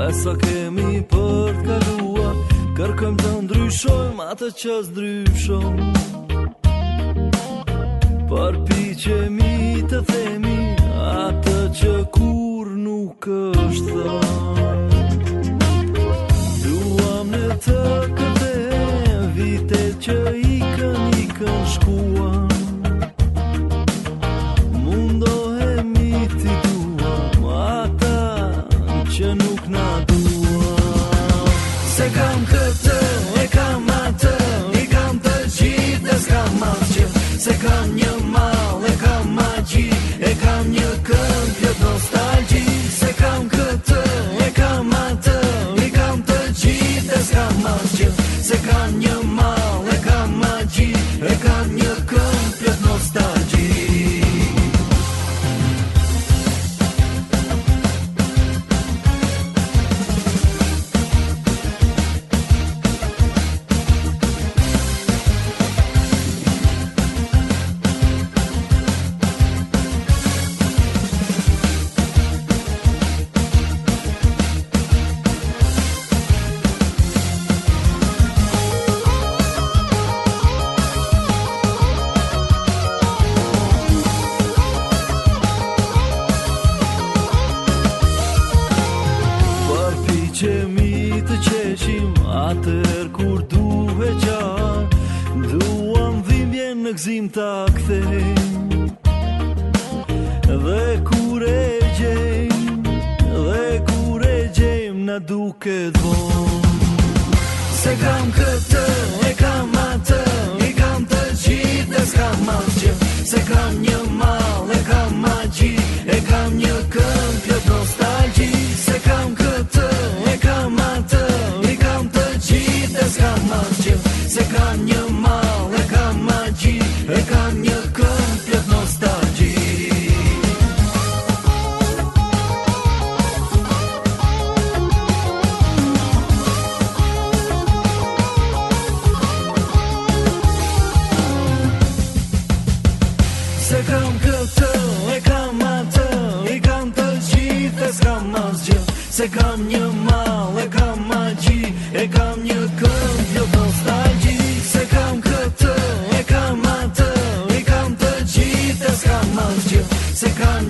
e sa kemi për t'kaluar, kërkojmë të ndryshojmë atë që s'ndryshon. Përpiqemi të themi atë që kur nuk është thënë. Duam ne të këthem vitet që ikën shkuan. Mundohemi t'i duam ata që nuk na duan. Se kam këtë, e kam atë, i kam të gjithë dhe s'kam asgjë. Se kam një mall, e kam magji, e kam një këngë plot nostalgji. Se kam këtë, e kam atë, i kam të gjithë dhe s'kam asgjë. Se kam një mall, e kam magji, e kam një këngë plot nostalgji. Qemi të qeshim atër kur duhe qarë, duam dhimbje në gzim ta kthejmë. Dhe kur e gjejmë na duket vonë. Se kam këtë, e kam atë, i kam të gjithë dhe s'kam asgjë. Se kam një mall, e kam magji, e kam një këngë plot nostalgji. Se kam këtë, e kam atë, i kam të gjithë dhe s'kam asgjë. Se kam një mall, e kam magji, e kam një këngë plot nostalgji. Se kam këtë, e kam atë, i kam të gjithë dhe s'kam asgjë. Se kam një mall, e kam magji, e kam një këngë plot nostalgji. Se kam këtë, e kam atë, i kam të gjithë dhe s'kam asgjë. Se kam